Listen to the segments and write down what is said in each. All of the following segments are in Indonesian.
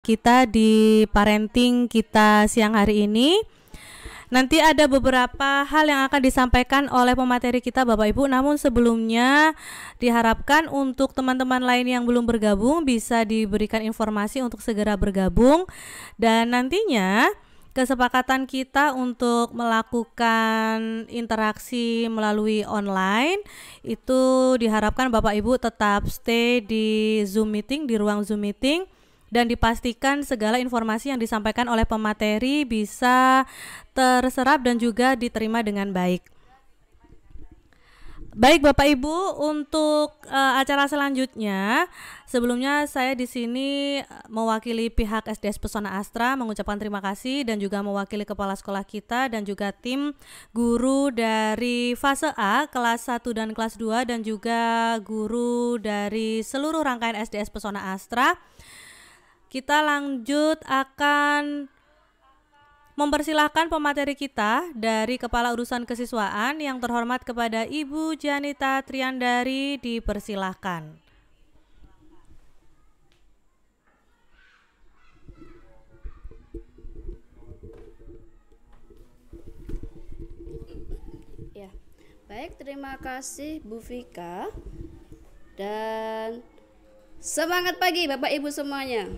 kita di parenting kita siang hari ini. Nanti ada beberapa hal yang akan disampaikan oleh pemateri kita Bapak Ibu, namun sebelumnya diharapkan untuk teman-teman lain yang belum bergabung bisa diberikan informasi untuk segera bergabung, dan nantinya kesepakatan kita untuk melakukan interaksi melalui online itu diharapkan Bapak Ibu tetap stay di Zoom meeting, di ruang Zoom meeting, dan dipastikan segala informasi yang disampaikan oleh pemateri bisa terserap dan juga diterima dengan baik. Baik Bapak Ibu, untuk acara selanjutnya, sebelumnya saya di sini mewakili pihak SDS Pesona Astra mengucapkan terima kasih, dan juga mewakili kepala sekolah kita dan juga tim guru dari fase A kelas 1 dan kelas 2 dan juga guru dari seluruh rangkaian SDS Pesona Astra. Kita lanjut akan mempersilahkan pemateri kita dari Kepala Urusan Kesiswaan yang terhormat kepada Ibu Janita Triandari, dipersilahkan. Ya, baik, terima kasih Bu Vika, dan semangat pagi Bapak Ibu semuanya.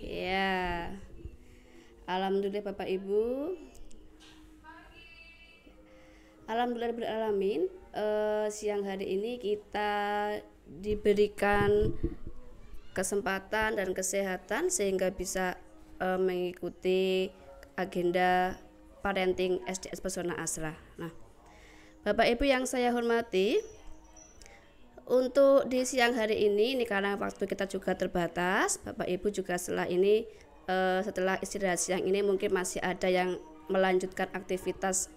Ya, alhamdulillah Bapak Ibu. Alhamdulillahirrahmanirrahim. Siang hari ini kita diberikan kesempatan dan kesehatan sehingga bisa mengikuti agenda parenting SDS Pesona Astra. Nah, Bapak Ibu yang saya hormati, untuk di siang hari ini karena waktu kita juga terbatas, Bapak Ibu juga setelah ini setelah istirahat siang ini mungkin masih ada yang melanjutkan aktivitas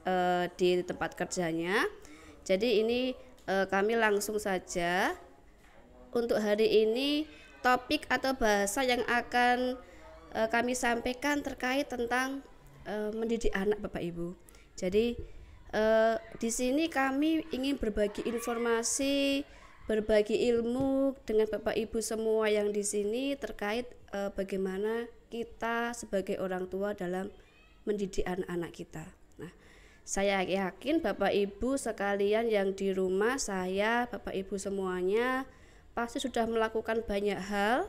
di tempat kerjanya. Jadi ini kami langsung saja untuk hari ini topik atau bahasa yang akan kami sampaikan terkait tentang mendidik anak Bapak Ibu. Jadi di sini kami ingin berbagi informasi, berbagi ilmu dengan Bapak Ibu semua yang di sini terkait bagaimana kita sebagai orang tua dalam mendidik anak-anak kita. Nah, saya yakin Bapak Ibu sekalian yang di rumah, saya, Bapak Ibu semuanya pasti sudah melakukan banyak hal,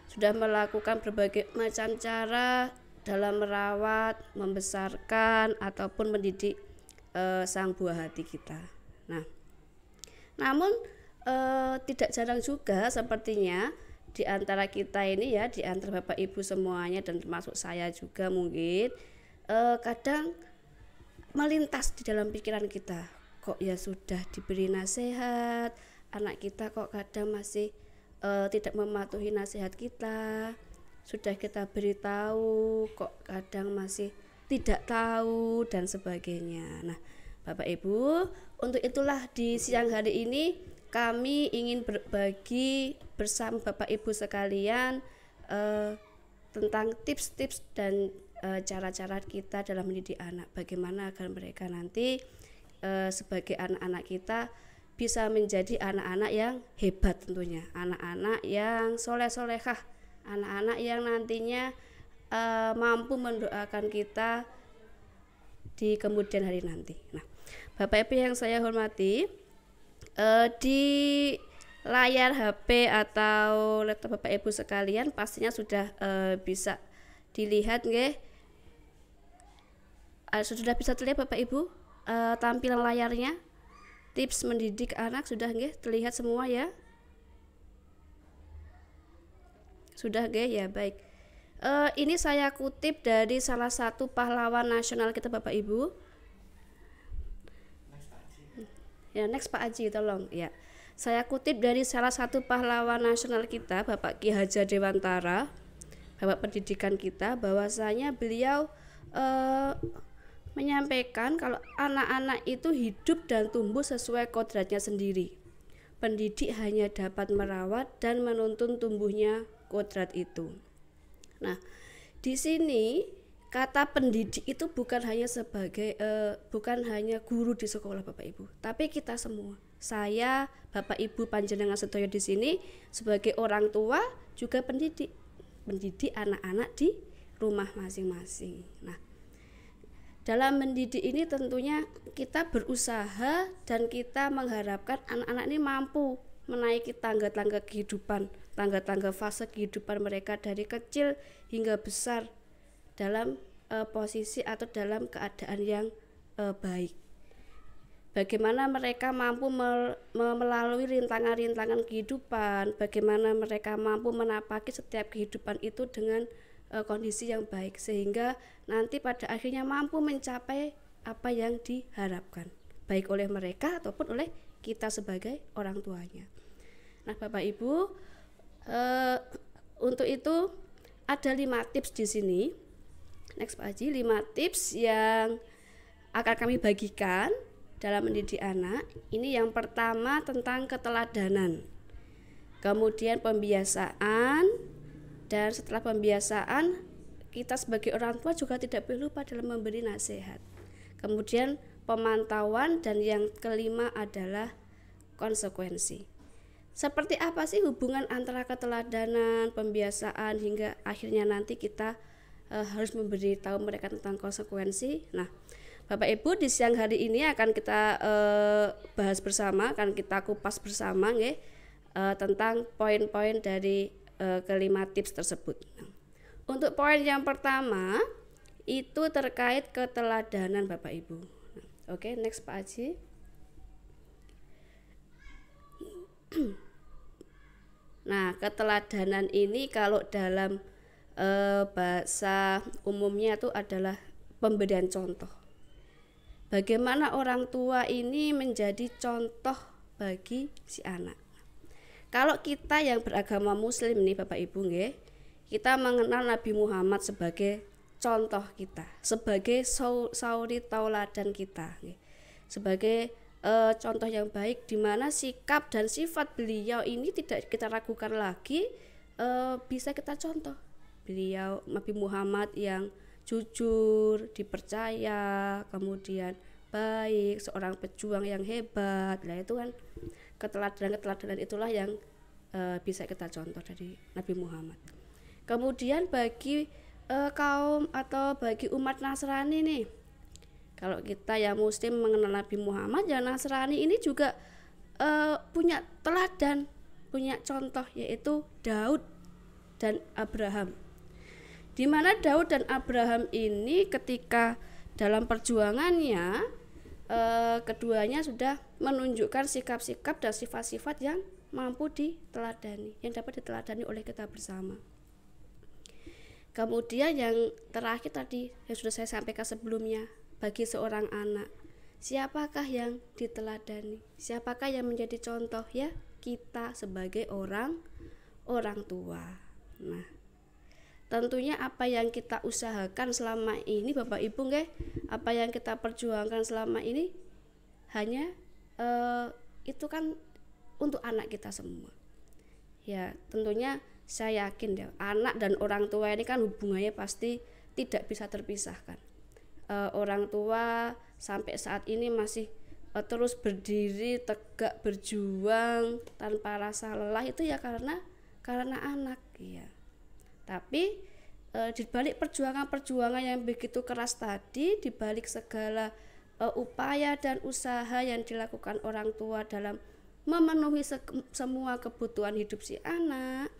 sudah melakukan berbagai macam cara dalam merawat, membesarkan ataupun mendidik sang buah hati kita. Nah, namun tidak jarang juga sepertinya di antara kita ini ya, di antara Bapak Ibu semuanya dan termasuk saya juga mungkin kadang melintas di dalam pikiran kita, kok ya sudah diberi nasihat, anak kita kok kadang masih tidak mematuhi nasihat kita, sudah kita beritahu kok kadang masih tidak tahu dan sebagainya. Nah, Bapak Ibu, untuk itulah di siang hari ini kami ingin berbagi bersama Bapak Ibu sekalian tentang tips-tips dan cara-cara kita dalam mendidik anak, bagaimana agar mereka nanti sebagai anak-anak kita bisa menjadi anak-anak yang hebat tentunya, anak-anak yang soleh-solehah, anak-anak yang nantinya mampu mendoakan kita di kemudian hari nanti. Nah, Bapak Ibu yang saya hormati, di layar HP atau laptop Bapak Ibu sekalian pastinya sudah bisa dilihat nggih. Sudah bisa terlihat Bapak Ibu tampilan layarnya, tips mendidik anak sudah nggih terlihat semua ya? Sudah nggih ya, baik. Ini saya kutip dari salah satu pahlawan nasional kita Bapak Ibu. Ya, next Pak Aji tolong ya. Saya kutip dari salah satu pahlawan nasional kita, Bapak Ki Hajar Dewantara, Bapak pendidikan kita, bahwasanya beliau menyampaikan kalau anak-anak itu hidup dan tumbuh sesuai kodratnya sendiri. Pendidik hanya dapat merawat dan menuntun tumbuhnya kodrat itu. Nah, di sini kata pendidik itu bukan hanya sebagai bukan hanya guru di sekolah Bapak Ibu, tapi kita semua. saya, Bapak Ibu panjenengan sedaya di sini sebagai orang tua juga mendidik anak-anak di rumah masing-masing. Nah, dalam mendidik ini tentunya kita berusaha dan kita mengharapkan anak-anak ini mampu menaiki tangga-tangga kehidupan, tangga-tangga fase kehidupan mereka dari kecil hingga besar dalam posisi atau dalam keadaan yang baik. Bagaimana mereka mampu melalui rintangan-rintangan kehidupan, bagaimana mereka mampu menapaki setiap kehidupan itu dengan kondisi yang baik, sehingga nanti pada akhirnya mampu mencapai apa yang diharapkan, baik oleh mereka ataupun oleh kita sebagai orang tuanya. Nah, Bapak Ibu, untuk itu ada 5 tips di sini. Next Pak Haji, 5 tips yang akan kami bagikan dalam mendidik anak. Ini yang pertama tentang keteladanan, kemudian pembiasaan, dan setelah pembiasaan kita sebagai orang tua juga tidak perlu lupa dalam memberi nasihat. Kemudian pemantauan, dan yang kelima adalah konsekuensi. Seperti apa sih hubungan antara keteladanan, pembiasaan hingga akhirnya nanti kita harus memberitahu mereka tentang konsekuensi. Nah, Bapak Ibu, di siang hari ini akan kita bahas bersama, akan kita kupas bersama tentang poin-poin dari kelima tips tersebut. Nah, untuk poin yang pertama itu terkait keteladanan Bapak Ibu. Nah, oke, next Pak Haji. Nah, keteladanan ini kalau dalam bahasa umumnya itu adalah pemberian contoh. Bagaimana orang tua ini menjadi contoh bagi si anak. Kalau kita yang beragama Muslim nih Bapak Ibu nggih, kita mengenal Nabi Muhammad sebagai contoh kita, sebagai sauri tauladan kita, nggih. Sebagai contoh yang baik di mana sikap dan sifat beliau ini tidak kita ragukan lagi, bisa kita contoh. Beliau Nabi Muhammad yang jujur, dipercaya, kemudian baik, seorang pejuang yang hebat. Nah, itu kan keteladanan itulah yang bisa kita contoh dari Nabi Muhammad. Kemudian bagi kaum atau bagi umat Nasrani nih, kalau kita yang Muslim mengenal Nabi Muhammad, yang Nasrani ini juga punya teladan, punya contoh, yaitu Daud dan Abraham. Di mana Daud dan Abraham ini ketika dalam perjuangannya keduanya sudah menunjukkan sikap-sikap dan sifat-sifat yang mampu diteladani, yang dapat diteladani oleh kita bersama. Kemudian yang terakhir tadi yang sudah saya sampaikan sebelumnya, bagi seorang anak, siapakah yang diteladani? Siapakah yang menjadi contoh? Ya, kita sebagai orang tua. Nah, tentunya apa yang kita usahakan selama ini Bapak Ibu nggih, apa yang kita perjuangkan selama ini hanya itu kan untuk anak kita semua. Ya, tentunya saya yakin ya, anak dan orang tua ini kan hubungannya pasti tidak bisa terpisahkan. Orang tua sampai saat ini masih terus berdiri tegak berjuang tanpa rasa lelah, itu ya karena anak ya. Tapi di balik perjuangan-perjuangan yang begitu keras tadi, di balik segala upaya dan usaha yang dilakukan orang tua dalam memenuhi semua kebutuhan hidup si anak,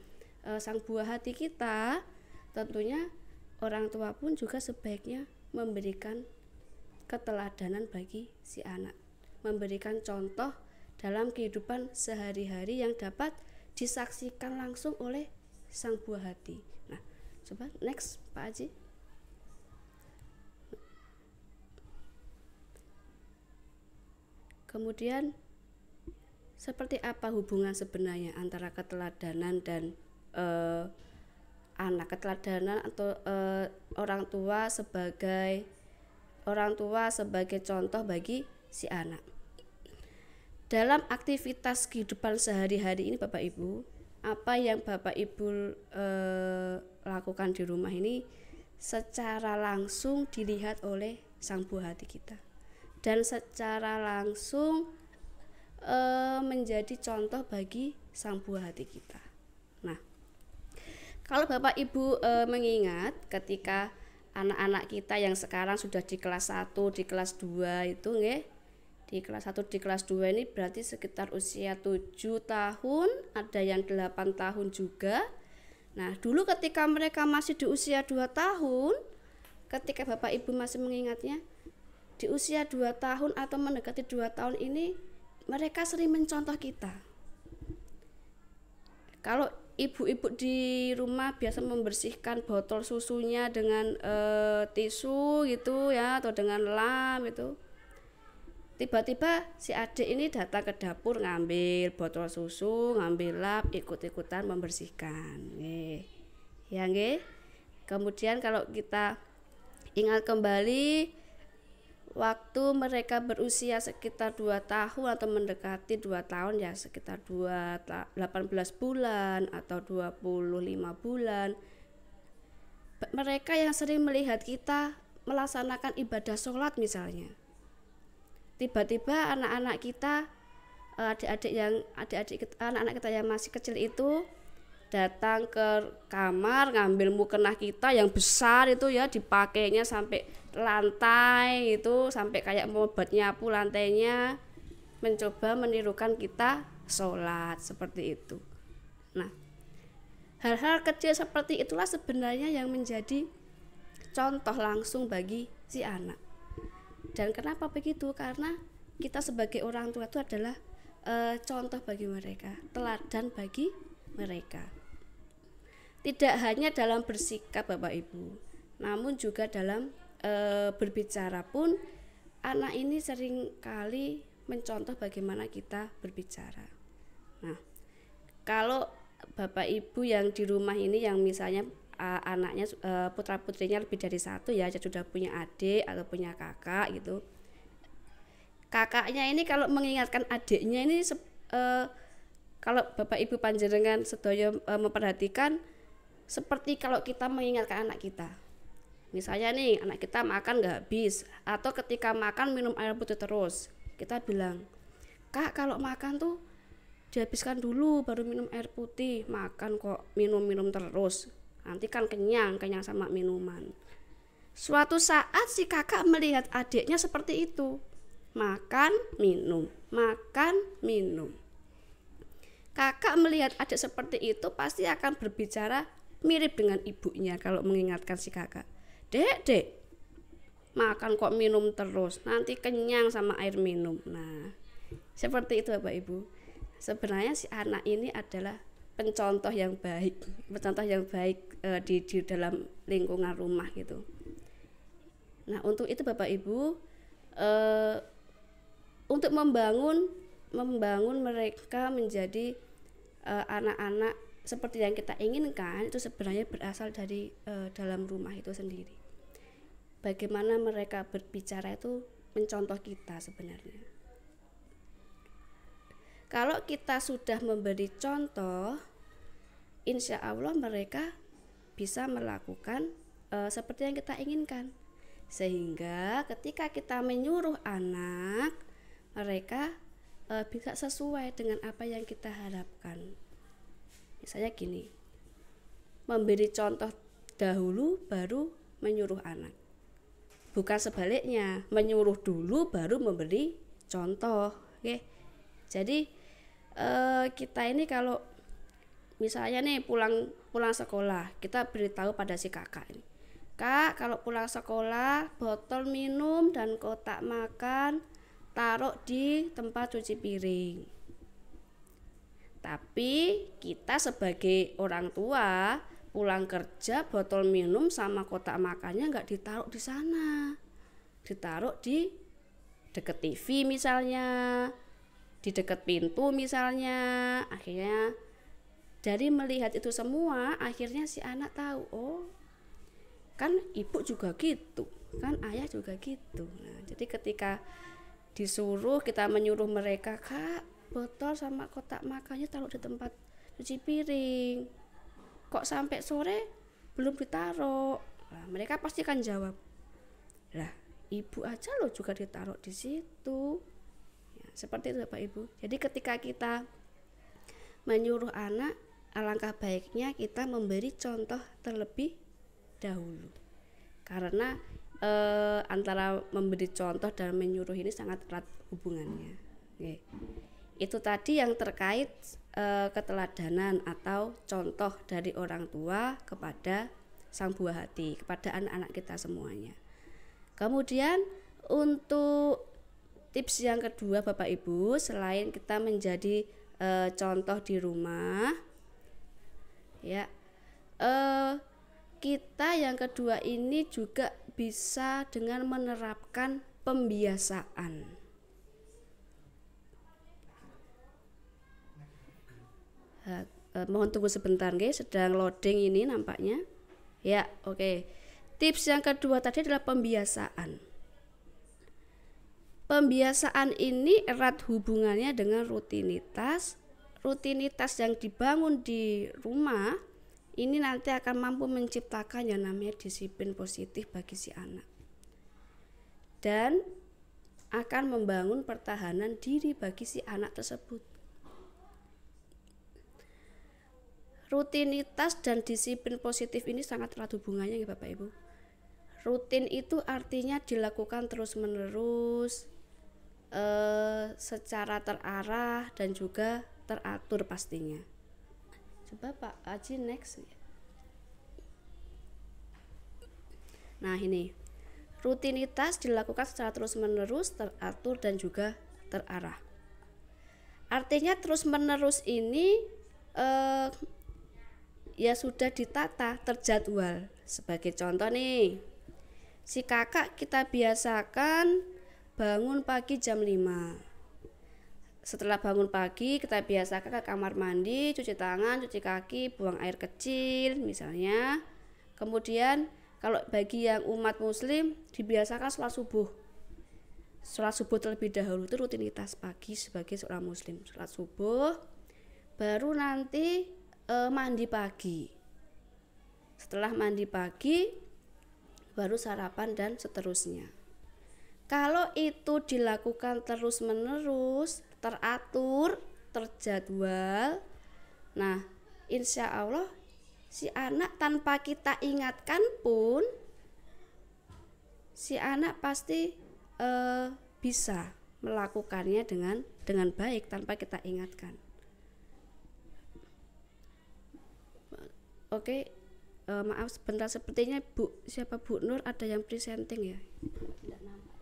sang buah hati kita, tentunya orang tua pun juga sebaiknya memberikan keteladanan bagi si anak, memberikan contoh dalam kehidupan sehari-hari yang dapat disaksikan langsung oleh sang buah hati. Nah, coba next Pak Haji. Kemudian seperti apa hubungan sebenarnya antara keteladanan dan anak, keteladanan atau orang tua sebagai contoh bagi si anak. Dalam aktivitas kehidupan sehari-hari ini Bapak Ibu, apa yang Bapak Ibu lakukan di rumah ini secara langsung dilihat oleh sang buah hati kita, dan secara langsung menjadi contoh bagi sang buah hati kita. Nah, kalau Bapak Ibu mengingat ketika anak-anak kita yang sekarang sudah di kelas 1, di kelas 2 itu nggih. Di kelas 1, di kelas 2 ini berarti sekitar usia 7 tahun, ada yang 8 tahun juga. Nah, dulu ketika mereka masih di usia 2 tahun, ketika Bapak Ibu masih mengingatnya, di usia 2 tahun atau mendekati 2 tahun ini, mereka sering mencontoh kita. Kalau ibu-ibu di rumah biasa membersihkan botol susunya dengan tisu gitu ya, atau dengan lem itu. Tiba-tiba si adik ini datang ke dapur ngambil botol susu, ngambil lap, ikut-ikutan membersihkan. Nggih. Ya nggih. Kemudian kalau kita ingat kembali waktu mereka berusia sekitar 2 tahun atau mendekati 2 tahun ya, sekitar 18 bulan atau 25 bulan. Mereka yang sering melihat kita melaksanakan ibadah sholat misalnya. Tiba-tiba anak-anak kita, anak-anak kita yang masih kecil itu datang ke kamar ngambil mukena kita yang besar itu ya, dipakainya sampai lantai itu, sampai kayak mau buat nyapu lantainya, mencoba menirukan kita sholat seperti itu. Nah, hal-hal kecil seperti itulah sebenarnya yang menjadi contoh langsung bagi si anak. Dan kenapa begitu? Karena kita sebagai orang tua itu adalah contoh bagi mereka, teladan bagi mereka. Tidak hanya dalam bersikap Bapak Ibu, namun juga dalam berbicara pun anak ini sering kali mencontoh bagaimana kita berbicara. Nah, kalau Bapak Ibu yang di rumah ini yang misalnya anaknya putra putrinya lebih dari 1 ya, sudah punya adik atau punya kakak gitu. Kakaknya ini kalau mengingatkan adiknya ini kalau Bapak Ibu panjenengan sedaya memperhatikan, seperti kalau kita mengingatkan anak kita. Misalnya nih, anak kita makan nggak habis, atau ketika makan minum air putih terus, kita bilang, "Kak, kalau makan tuh dihabiskan dulu baru minum air putih, makan kok minum-minum terus. Nanti kan kenyang sama minuman." Suatu saat si kakak melihat adiknya seperti itu. Makan, minum, makan, minum. Kakak melihat adik seperti itu pasti akan berbicara mirip dengan ibunya kalau mengingatkan si kakak. Dek, makan kok minum terus, nanti kenyang sama air minum. Nah, seperti itu Bapak Ibu. Sebenarnya si anak ini adalah pencontoh yang baik di dalam lingkungan rumah gitu. Nah, untuk itu Bapak Ibu, untuk membangun mereka menjadi anak-anak seperti yang kita inginkan, itu sebenarnya berasal dari dalam rumah itu sendiri. Bagaimana mereka berbicara itu mencontoh kita sebenarnya. Kalau kita sudah memberi contoh, insya Allah mereka bisa melakukan seperti yang kita inginkan. Sehingga ketika kita menyuruh anak, mereka bisa sesuai dengan apa yang kita harapkan. Misalnya gini, memberi contoh dahulu baru menyuruh anak. Bukan sebaliknya, menyuruh dulu baru memberi contoh. Oke. Jadi kita ini kalau misalnya nih pulang sekolah, kita beritahu pada si kakak ini, "Kak, kalau pulang sekolah botol minum dan kotak makan taruh di tempat cuci piring." Tapi kita sebagai orang tua pulang kerja, botol minum sama kotak makannya nggak ditaruh di sana, ditaruh di dekat TV misalnya, di dekat pintu misalnya. Akhirnya dari melihat itu semua, akhirnya si anak tahu, oh kan ibu juga gitu, kan ayah juga gitu. Nah, jadi ketika disuruh, kita menyuruh mereka, "Kak, botol sama kotak makannya taruh di tempat cuci piring, kok sampai sore belum ditaruh?" Nah, mereka pasti akan jawab, "Lah, ibu aja loh juga ditaruh di situ." Ya, Seperti itu Bapak Ibu. Jadi ketika kita menyuruh anak, alangkah baiknya kita memberi contoh terlebih dahulu. Karena antara memberi contoh dan menyuruh ini sangat erat hubungannya. Oke. Itu tadi yang terkait keteladanan atau contoh dari orang tua kepada sang buah hati, kepada anak-anak kita semuanya. Kemudian untuk tips yang kedua Bapak Ibu, selain kita menjadi contoh di rumah, ya, kita yang kedua ini juga bisa dengan menerapkan pembiasaan. Mohon tunggu sebentar, guys, sedang loading ini nampaknya. Ya, oke. Tips yang kedua tadi adalah pembiasaan. Pembiasaan ini erat hubungannya dengan rutinitas. Rutinitas yang dibangun di rumah ini nanti akan mampu menciptakan yang namanya disiplin positif bagi si anak. Dan akan membangun pertahanan diri bagi si anak tersebut. Rutinitas dan disiplin positif ini sangat erat hubungannya ya Bapak Ibu. Rutin itu artinya dilakukan terus-menerus, secara terarah dan juga teratur pastinya. Coba Pak Haji next. Nah ini, rutinitas dilakukan secara terus-menerus, teratur dan juga terarah. Artinya terus-menerus ini ya sudah ditata, terjadwal. Sebagai contoh nih, si kakak kita biasakan bangun pagi jam 5. Setelah bangun pagi kita biasakan ke kamar mandi, cuci tangan, cuci kaki, buang air kecil misalnya. Kemudian kalau bagi yang umat muslim dibiasakan sholat subuh. Sholat subuh terlebih dahulu, itu rutinitas pagi sebagai seorang muslim. Sholat subuh, baru nanti mandi pagi. Setelah mandi pagi baru sarapan dan seterusnya. Kalau itu dilakukan terus-menerus, teratur, terjadwal, nah insya Allah si anak tanpa kita ingatkan pun si anak pasti bisa melakukannya dengan baik tanpa kita ingatkan. Oke, maaf sebentar, sepertinya Bu Nur ada yang presenting ya. Tidak nampak.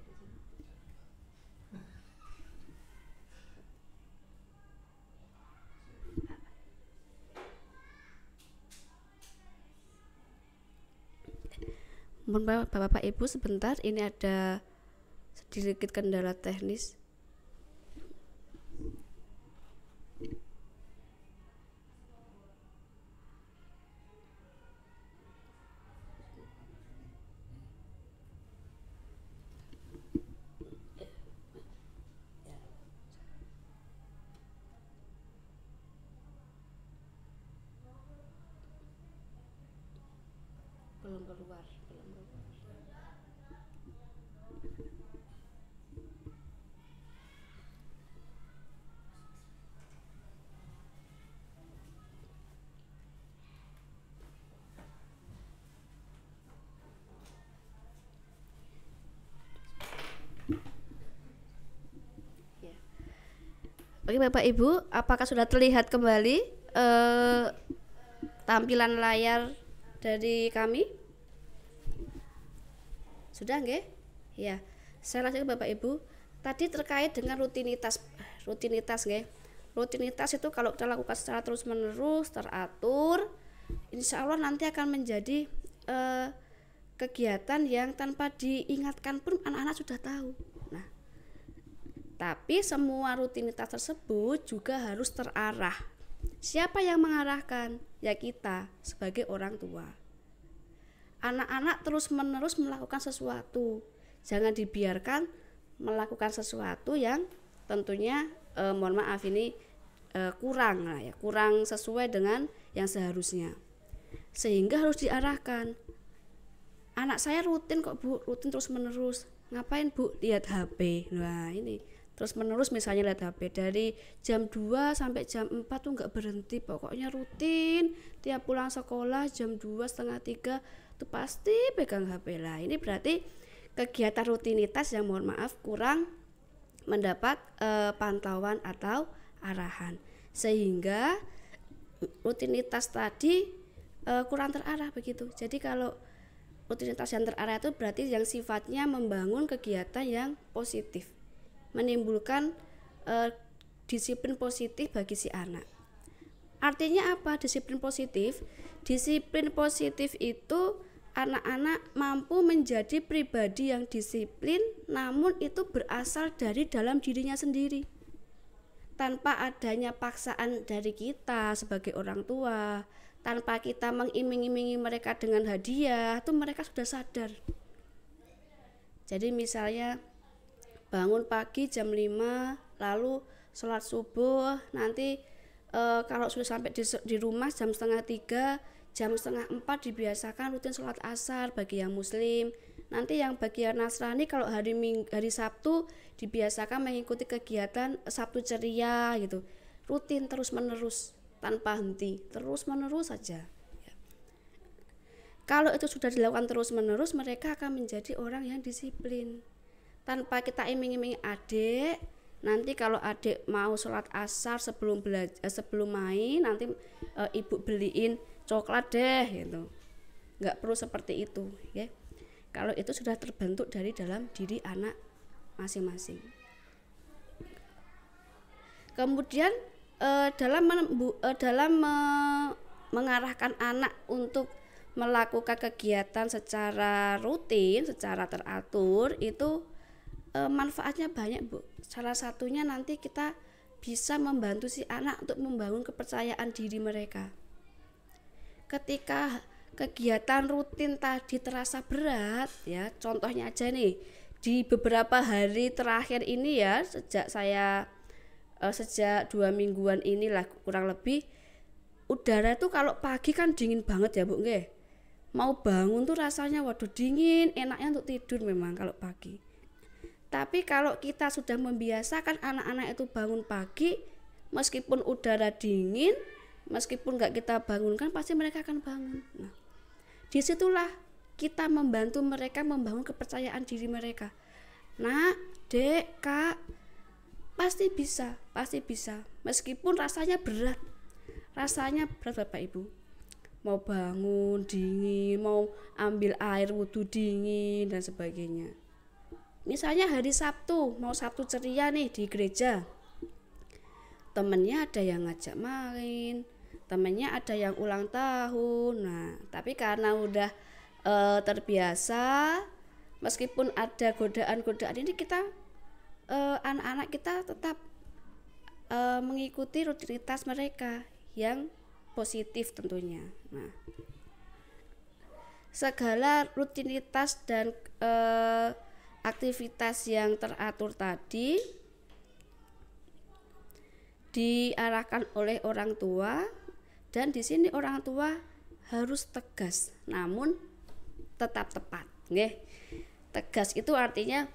Mohon Bapak Ibu sebentar, ini ada sedikit kendala teknis. Belum keluar. Oke Bapak Ibu, apakah sudah terlihat kembali tampilan layar dari kami? Sudah nggih? Ya. Saya lanjutkan Bapak Ibu. Tadi terkait dengan rutinitas nggih. Rutinitas itu kalau kita lakukan secara terus-menerus, teratur, insya Allah nanti akan menjadi kegiatan yang tanpa diingatkan pun anak-anak sudah tahu. Nah, tapi semua rutinitas tersebut juga harus terarah. Siapa yang mengarahkan? Ya kita sebagai orang tua. Anak-anak terus-menerus melakukan sesuatu. Jangan dibiarkan melakukan sesuatu yang tentunya mohon maaf ini kurang sesuai dengan yang seharusnya. Sehingga harus diarahkan. Anak saya rutin kok Bu, rutin terus-menerus. Ngapain Bu? Lihat HP. Nah, ini terus menerus, misalnya lihat HP dari jam 2 sampai jam 4 tuh nggak berhenti, pokoknya rutin tiap pulang sekolah jam 2 setengah 3 tuh pasti pegang HP lah. Ini berarti kegiatan rutinitas yang mohon maaf kurang mendapat pantauan atau arahan, sehingga rutinitas tadi kurang terarah begitu. Jadi kalau rutinitas yang terarah itu berarti yang sifatnya membangun kegiatan yang positif, menimbulkan disiplin positif bagi si anak. Artinya apa disiplin positif? Disiplin positif itu anak-anak mampu menjadi pribadi yang disiplin, namun itu berasal dari dalam dirinya sendiri, tanpa adanya paksaan dari kita sebagai orang tua, tanpa kita mengiming-imingi mereka dengan hadiah, itu mereka sudah sadar. Jadi misalnya bangun pagi jam 5 lalu sholat subuh, nanti kalau sudah sampai di rumah jam setengah 3, jam setengah 4 dibiasakan rutin sholat asar bagi yang muslim. Nanti yang bagi yang Nasrani kalau hari Sabtu dibiasakan mengikuti kegiatan Sabtu ceria gitu, rutin terus menerus tanpa henti, terus menerus saja. Kalau itu sudah dilakukan terus menerus, mereka akan menjadi orang yang disiplin. Tanpa kita iming-iming adik, nanti kalau adik mau sholat asar sebelum main, nanti ibu beliin coklat deh gitu. Nggak perlu seperti itu, ya. Kalau itu sudah terbentuk dari dalam diri anak masing-masing. Kemudian dalam mengarahkan anak untuk melakukan kegiatan secara rutin, secara teratur, itu manfaatnya banyak, Bu. Salah satunya nanti kita bisa membantu si anak untuk membangun kepercayaan diri mereka. Ketika kegiatan rutin tadi terasa berat, ya, contohnya aja nih, di beberapa hari terakhir ini ya, sejak 2 mingguan inilah kurang lebih, udara tuh kalau pagi kan dingin banget ya, Bu, nggih. Mau bangun tuh rasanya waduh dingin, enaknya untuk tidur memang kalau pagi. Tapi kalau kita sudah membiasakan anak-anak itu bangun pagi, meskipun udara dingin, meskipun nggak kita bangunkan, pasti mereka akan bangun. Nah, disitulah kita membantu mereka membangun kepercayaan diri mereka. Nak, dek, kak, pasti bisa, meskipun rasanya berat Bapak Ibu. Mau bangun dingin, mau ambil air wudhu dingin dan sebagainya. Misalnya hari Sabtu, mau Sabtu ceria nih di gereja, temennya ada yang ngajak main, temennya ada yang ulang tahun. Nah, tapi karena udah terbiasa, meskipun ada godaan-godaan ini, kita anak-anak kita tetap mengikuti rutinitas mereka yang positif tentunya. Nah, segala rutinitas dan aktivitas yang teratur tadi diarahkan oleh orang tua, dan di sini orang tua harus tegas namun tetap tepat, nggih. Tegas itu artinya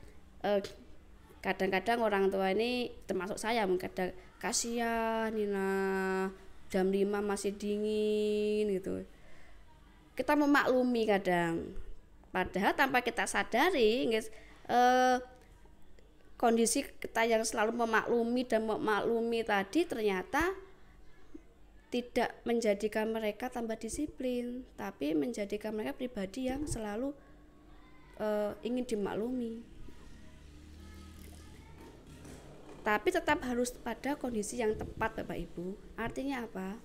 kadang-kadang orang tua ini, termasuk saya, mungkin kadang kasihan Nina, jam 5 masih dingin gitu. Kita memaklumi kadang, padahal tanpa kita sadari, kondisi kita yang selalu memaklumi tadi ternyata tidak menjadikan mereka tambah disiplin, tapi menjadikan mereka pribadi yang selalu ingin dimaklumi. Tapi tetap harus pada kondisi yang tepat, Bapak Ibu. Artinya apa?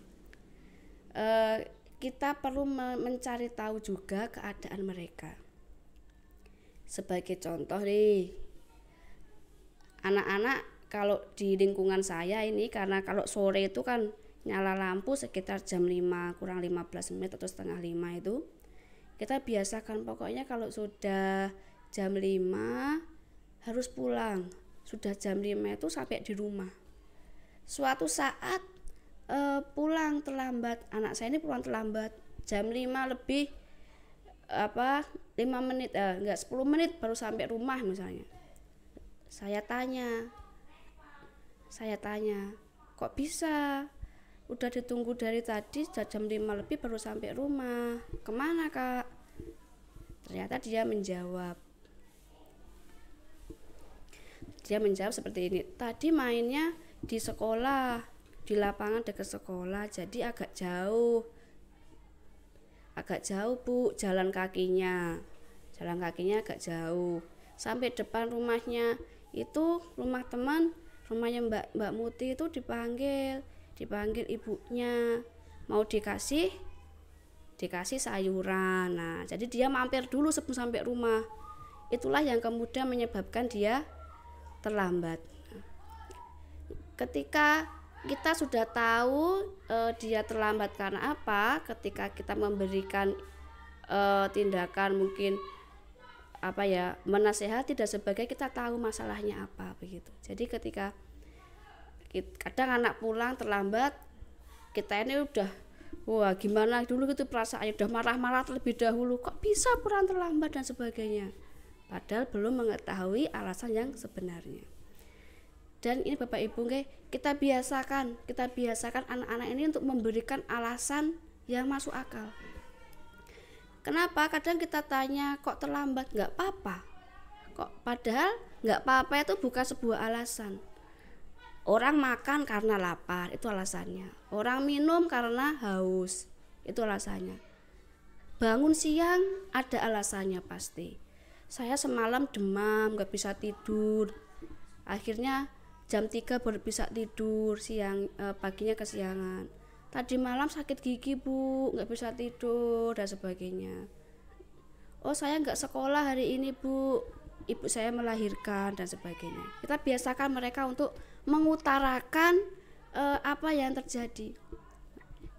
Kita perlu mencari tahu juga keadaan mereka. Sebagai contoh nih, anak-anak kalau di lingkungan saya ini, karena kalau sore itu kan nyala lampu sekitar jam 5 kurang 15 menit atau setengah 5 itu, kita biasakan pokoknya kalau sudah jam 5 harus pulang. Sudah jam 5 itu sampai di rumah. Suatu saat pulang terlambat, anak saya ini pulang terlambat, jam 5 lebih 5 menit, 10 menit baru sampai rumah misalnya. Saya tanya, Saya tanya, kok bisa? Udah ditunggu dari tadi, sudah jam 5 lebih baru sampai rumah. Kemana kak? Ternyata dia menjawab seperti ini, tadi mainnya di sekolah, di lapangan dekat sekolah, jadi agak jauh Bu, jalan kakinya agak jauh sampai depan rumahnya. Itu rumah teman, rumahnya Mbak Muti itu dipanggil ibunya, mau dikasih sayuran. Nah, jadi dia mampir dulu sebelum sampai rumah. Itulah yang kemudian menyebabkan dia terlambat. Ketika kita sudah tahu dia terlambat karena apa, ketika kita memberikan tindakan mungkin menasehati dan sebagainya, kita tahu masalahnya apa begitu. Jadi ketika kadang anak pulang terlambat, kita ini udah wah gimana dulu gitu perasaannya, udah marah-marah terlebih dahulu, kok bisa pulang terlambat dan sebagainya, padahal belum mengetahui alasan yang sebenarnya. Dan ini Bapak Ibu, kita biasakan anak-anak ini untuk memberikan alasan yang masuk akal. Kenapa? Kadang kita tanya, kok terlambat? Nggak apa-apa. Padahal nggak apa-apa itu bukan sebuah alasan. Orang makan karena lapar, itu alasannya. Orang minum karena haus, itu alasannya. Bangun siang, ada alasannya pasti. Saya semalam demam, nggak bisa tidur. Akhirnya jam 3 baru bisa tidur, paginya kesiangan. Tadi malam sakit gigi Bu, nggak bisa tidur dan sebagainya. Oh saya nggak sekolah hari ini Bu, ibu saya melahirkan dan sebagainya. Kita biasakan mereka untuk mengutarakan apa yang terjadi.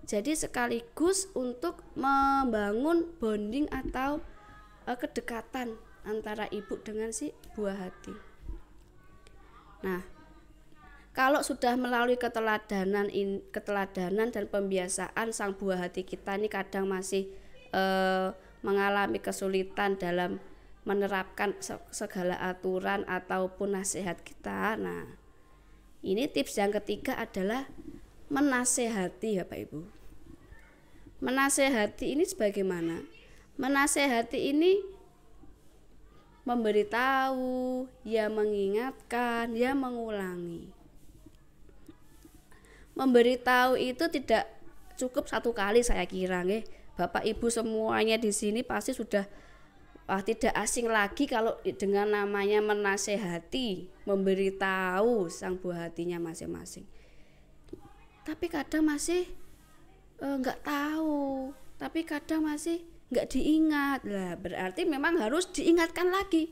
Jadi sekaligus untuk membangun bonding atau kedekatan antara ibu dengan si buah hati. Nah, kalau sudah melalui keteladanan dan pembiasaan, sang buah hati kita ini kadang masih mengalami kesulitan dalam menerapkan segala aturan ataupun nasihat kita. Nah, ini tips yang ketiga adalah menasehati Bapak Ibu. Menasehati ini sebagaimana? Menasehati ini memberitahu, ya mengingatkan, ya mengulangi. Memberitahu itu tidak cukup satu kali, saya kira Bapak Ibu semuanya di sini pasti sudah tidak asing lagi kalau dengan namanya menasehati, memberitahu sang buah hatinya masing-masing. Tapi kadang masih nggak tahu, tapi kadang masih nggak diingat. Lah berarti memang harus diingatkan lagi.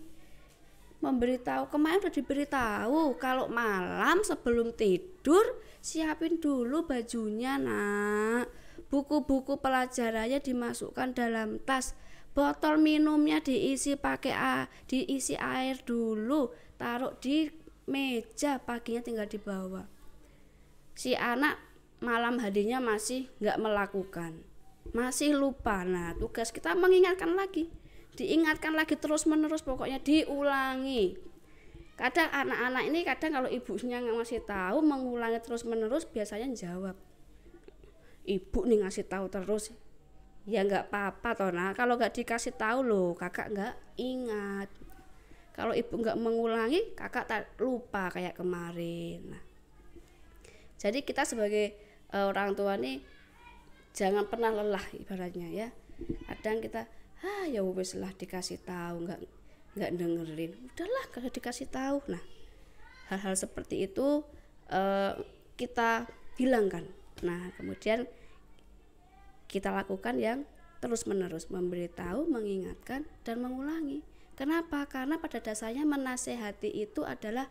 Memberitahu, kemarin udah diberitahu kalau malam sebelum tidur siapin dulu bajunya nak, buku-buku pelajarannya dimasukkan dalam tas, botol minumnya diisi air dulu, taruh di meja, paginya tinggal dibawa. Si anak malam harinya masih nggak melakukan, masih lupa. Nah tugas kita mengingatkan lagi, diingatkan lagi terus menerus, pokoknya diulangi. Kadang anak-anak ini kalau ibunya ngasih tahu, mengulangi terus menerus, biasanya jawab, ibu nih ngasih tahu terus, ya nggak apa-apa toh nah, kalau nggak dikasih tahu loh kakak nggak ingat. Kalau ibu nggak mengulangi, kakak tak lupa kayak kemarin. Nah, jadi kita sebagai orang tua nih jangan pernah lelah ibaratnya ya. Kadang kita ya wes lah dikasih tahu nggak dengerin, udahlah kalau dikasih tahu. Nah, hal-hal seperti itu kita hilangkan. Nah, kemudian kita lakukan yang terus-menerus, memberitahu, mengingatkan, dan mengulangi. Kenapa? Karena pada dasarnya menasehati itu adalah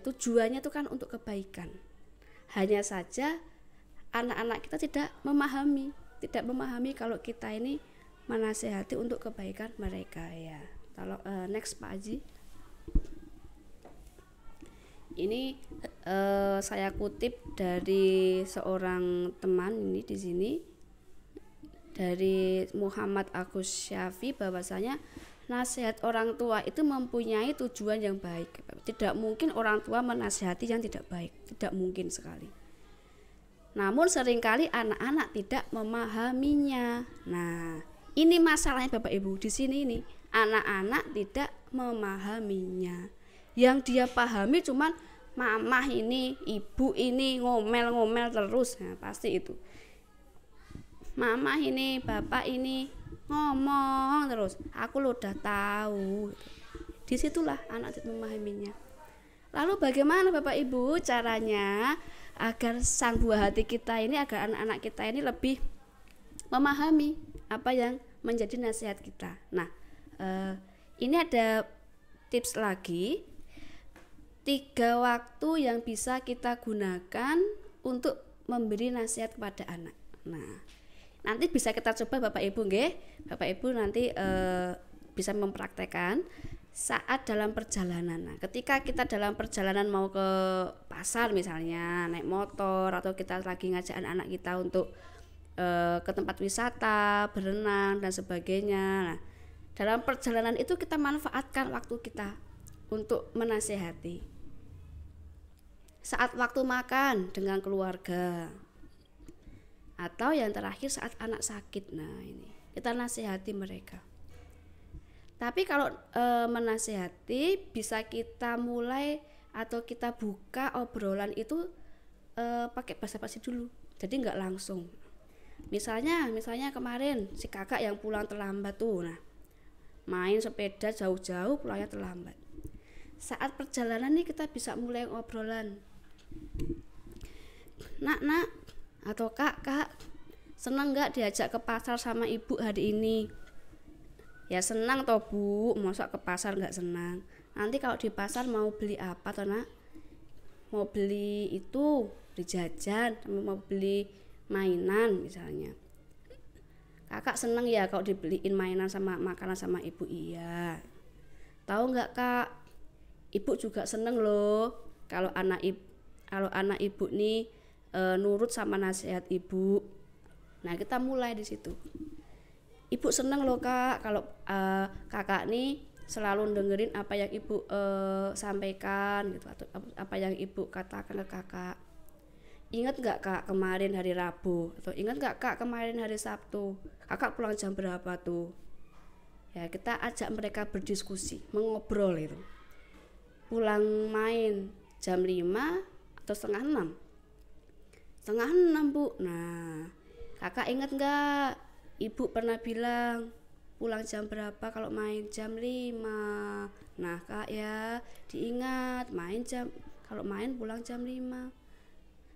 tujuannya itu kan untuk kebaikan. Hanya saja anak-anak kita tidak memahami kalau kita ini menasehati untuk kebaikan mereka ya. Kalau next Pak Haji. Ini saya kutip dari seorang teman ini di sini, dari Muhammad Agus Syafi, bahwasanya nasihat orang tua itu mempunyai tujuan yang baik. Tidak mungkin orang tua menasihati yang tidak baik, tidak mungkin sekali. Namun seringkali anak-anak tidak memahaminya. Nah, ini masalahnya Bapak Ibu di sini ini. Anak-anak tidak memahaminya. Yang dia pahami cuman mamah ini, ibu ini ngomel-ngomel terus. Nah, pasti itu. Mama ini, bapak ini ngomong terus, aku lo udah tahu. Disitulah anak tidak memahaminya. Lalu bagaimana Bapak Ibu caranya agar sang buah hati kita ini, agar anak-anak kita ini lebih memahami apa yang menjadi nasihat kita. Nah, ini ada tips lagi, 3 waktu yang bisa kita gunakan untuk memberi nasihat kepada anak. Nah, nanti bisa kita coba Bapak Ibu nggih. Bapak Ibu nanti bisa mempraktekkan saat dalam perjalanan. Nah, ketika kita dalam perjalanan mau ke pasar misalnya, naik motor, atau kita lagi ngajak anak-anak kita untuk ke tempat wisata, berenang dan sebagainya. Nah, dalam perjalanan itu kita manfaatkan waktu kita untuk menasehati. Saat waktu makan dengan keluarga, atau yang terakhir saat anak sakit. Nah, ini kita nasihati mereka. Tapi kalau menasihati bisa kita mulai atau kita buka obrolan itu pakai basa-basi dulu. Jadi nggak langsung. Misalnya kemarin si kakak yang pulang terlambat tuh. Nah, main sepeda jauh-jauh pulangnya terlambat. Saat perjalanan nih kita bisa mulai obrolan. Nak atau kak, senang nggak diajak ke pasar sama ibu hari ini? Ya senang toh bu, masa ke pasar nggak senang? Nanti kalau di pasar mau beli apa toh nak? Mau beli itu, beli jajan, mau beli mainan misalnya. Kakak senang ya kalau dibeliin mainan sama makanan sama ibu. Iya. Tahu nggak kak? Ibu juga senang loh kalau anak ibu nih nurut sama nasihat ibu. Nah, kita mulai di situ. Ibu seneng loh kak kalau kakak nih selalu dengerin apa yang ibu sampaikan gitu, atau apa yang ibu katakan ke kakak. Ingat nggak kak kemarin hari Rabu, atau ingat nggak kak kemarin hari Sabtu, kakak pulang jam berapa tuh? Ya, kita ajak mereka berdiskusi, mengobrol itu. Pulang main jam 5 atau setengah 6? Setengah 6 bu. Nah, kakak ingat nggak ibu pernah bilang pulang jam berapa kalau main? Jam 5. Nah kak ya diingat, kalau main pulang jam 5.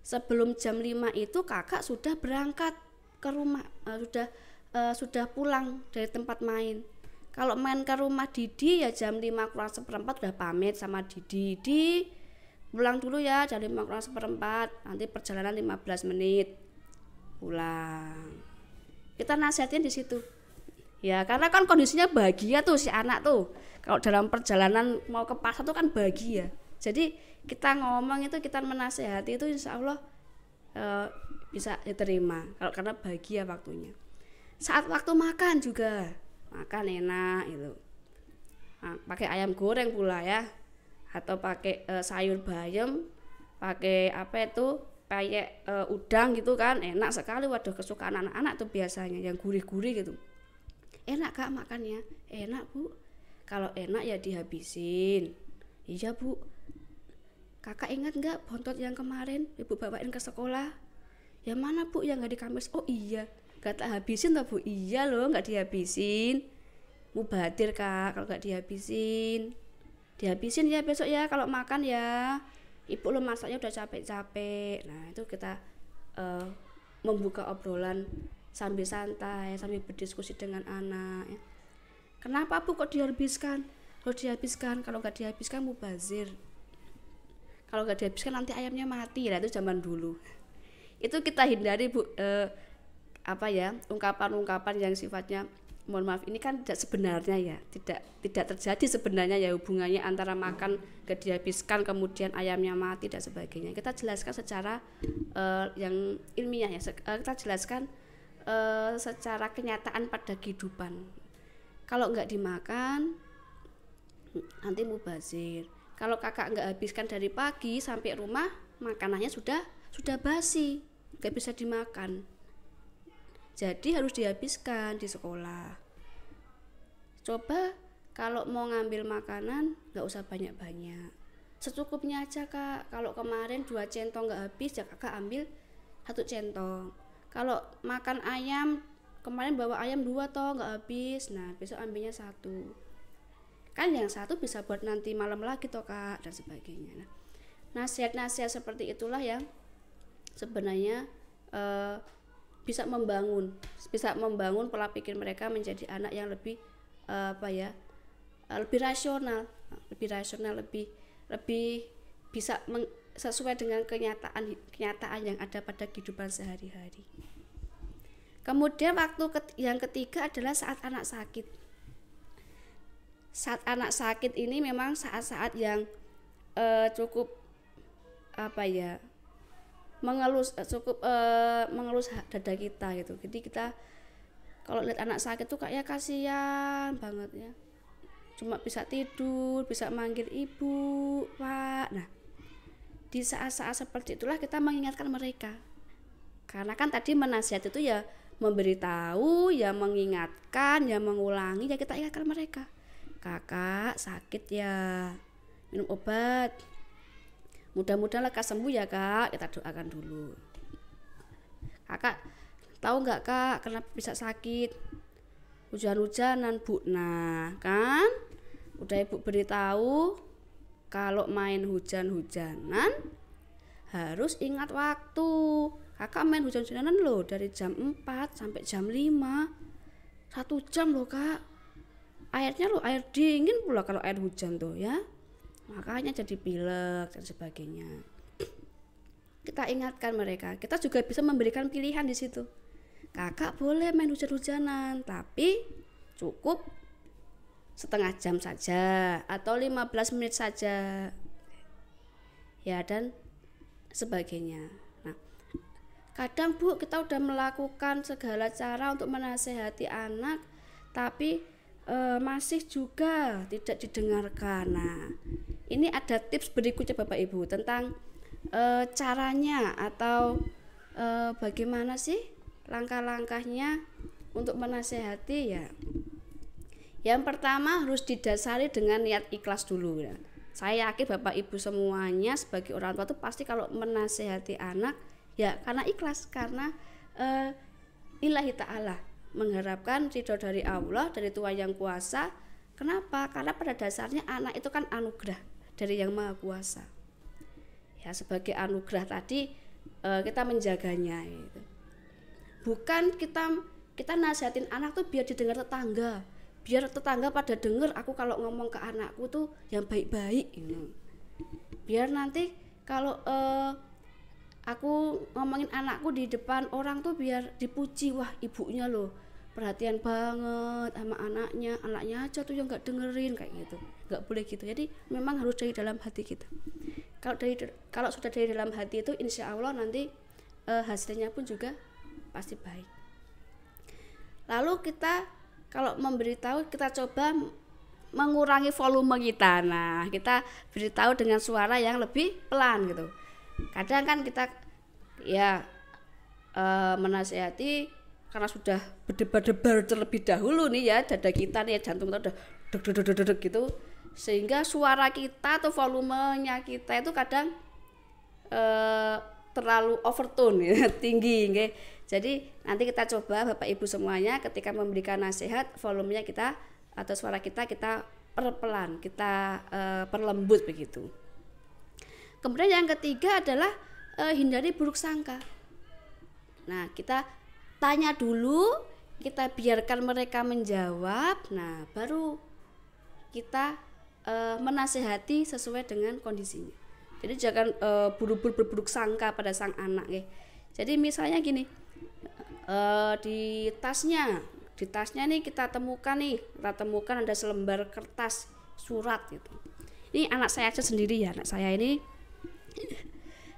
Sebelum jam 5 itu kakak sudah berangkat ke rumah, sudah pulang dari tempat main. Kalau main ke rumah Didi ya jam 5 kurang seperempat udah pamit sama Didi, pulang dulu ya jam 5 kurang seperempat, nanti perjalanan 15 menit pulang. Kita nasihatin di situ. Ya, karena kan kondisinya bahagia tuh si anak tuh. Kalau dalam perjalanan mau ke pasar tuh kan bahagia. Jadi kita ngomong itu, kita menasehati itu insya Allah bisa diterima karena bahagia waktunya. Saat waktu makan juga, makan enak itu. Nah, pakai ayam goreng pula ya. Atau pakai sayur bayam, pakai apa itu, kayak udang gitu kan, enak sekali. Waduh, kesukaan anak-anak tuh biasanya yang gurih-gurih gitu. Enak kak makannya? Enak bu. Kalau enak ya dihabisin. Iya bu. Kakak ingat nggak bontot yang kemarin ibu bawain ke sekolah? Yang mana bu, yang nggak dikamis? Oh iya, nggak tak habisin toh bu? Iya loh, nggak dihabisin. Mubadir kak kalau nggak dihabisin. Dihabisin ya besok ya kalau makan ya. Ibu lo masaknya udah capek-capek. Nah itu kita membuka obrolan sambil santai, sambil berdiskusi dengan anak ya. Kenapa bu kok dihabiskan? Kalau dihabiskan, kalau nggak dihabiskan mubazir. Kalau nggak dihabiskan nanti ayamnya mati. Nah itu zaman dulu. Itu kita hindari bu, ungkapan-ungkapan yang sifatnya mohon maaf, ini kan tidak sebenarnya ya, tidak terjadi sebenarnya ya hubungannya antara makan gak dihabiskan kemudian ayamnya mati dan sebagainya. Kita jelaskan secara yang ilmiah ya, kita jelaskan secara kenyataan pada kehidupan. Kalau nggak dimakan nanti mubazir. Kalau kakak nggak habiskan dari pagi sampai rumah, makanannya sudah basi, nggak bisa dimakan. Jadi harus dihabiskan di sekolah. Coba kalau mau ngambil makanan nggak usah banyak-banyak, secukupnya aja kak. Kalau kemarin 2 centong nggak habis, ya kakak ambil 1 centong. Kalau makan ayam, kemarin bawa ayam 2 toh nggak habis, nah besok ambilnya 1. Kan yang 1 bisa buat nanti malam lagi toh kak, dan sebagainya. Nah, nasihat-nasihat seperti itulah yang sebenarnya bisa membangun pola pikir mereka menjadi anak yang lebih lebih rasional, lebih bisa sesuai dengan kenyataan yang ada pada kehidupan sehari-hari. Kemudian waktu yang ketiga adalah saat anak sakit. Saat anak sakit ini memang saat-saat yang cukup mengelus dada kita gitu. Jadi kita kalau lihat anak sakit tuh kayak kasihan banget ya. Cuma bisa tidur, bisa manggil ibu, Pak. Nah, di saat-saat seperti itulah kita mengingatkan mereka. Karena kan tadi menasihat itu ya memberitahu, ya mengingatkan, ya mengulangi, ya kita ingatkan mereka. Kakak sakit ya, minum obat. Mudah-mudahan lekas sembuh ya kak, kita doakan dulu. Kakak tahu nggak kak kenapa bisa sakit? Hujan-hujanan bu. Nah kan udah ibu beritahu kalau main hujan-hujanan harus ingat waktu. Kakak main hujan-hujanan loh dari jam 4 sampai jam 5, 1 jam loh kak. Airnya loh air dingin pula kalau air hujan tuh ya, makanya jadi pilek dan sebagainya. Kita ingatkan mereka. Kita juga bisa memberikan pilihan di situ. Kakak boleh main hujan-hujanan, tapi cukup setengah jam saja atau 15 menit saja ya, dan sebagainya. Nah, kadang bu kita udah melakukan segala cara untuk menasehati anak, tapi masih juga tidak didengarkan. Nah, ini ada tips berikutnya Bapak Ibu tentang caranya atau bagaimana sih langkah-langkahnya untuk menasehati ya. Yang pertama harus didasari dengan niat ikhlas dulu ya. Saya yakin Bapak Ibu semuanya sebagai orang tua itu pasti kalau menasehati anak ya karena ikhlas, karena lillahi ta'ala, mengharapkan ridho dari Allah, dari Tuhan yang kuasa. Kenapa? Karena pada dasarnya anak itu kan anugerah dari Yang Maha Kuasa. Ya sebagai anugerah tadi kita menjaganya gitu. Bukan kita nasihatin anak tuh biar didengar tetangga, biar tetangga pada dengar aku kalau ngomong ke anakku tuh yang baik-baik gitu. Biar nanti kalau aku ngomongin anakku di depan orang tuh biar dipuji, wah ibunya loh perhatian banget sama anaknya aja tuh yang nggak dengerin kayak gitu. Nggak boleh gitu. Jadi memang harus dari dalam hati kita. Kalau sudah dari dalam hati itu insya Allah nanti hasilnya pun juga pasti baik. Lalu kita kalau memberitahu, kita coba mengurangi volume kita. Nah, kita beritahu dengan suara yang lebih pelan gitu. Kadang kan kita ya menasehati karena sudah berdebar-debar terlebih dahulu nih ya, dada kita nih jantung kita udah deg-deg gitu, sehingga suara kita atau volumenya kita itu kadang terlalu overtone ya, tinggi nggih. Jadi nanti kita coba Bapak Ibu semuanya ketika memberikan nasihat, volumenya kita atau suara kita perpelan, kita perlembut begitu. Kemudian yang ketiga adalah hindari buruk sangka. Nah, kita tanya dulu, kita biarkan mereka menjawab. Nah, baru kita menasehati sesuai dengan kondisinya. Jadi jangan buru-buru berburuk sangka pada sang anak ya. Jadi misalnya gini, di tasnya nih kita temukan ada selembar kertas surat gitu. Ini anak saya aja sendiri ya, anak saya ini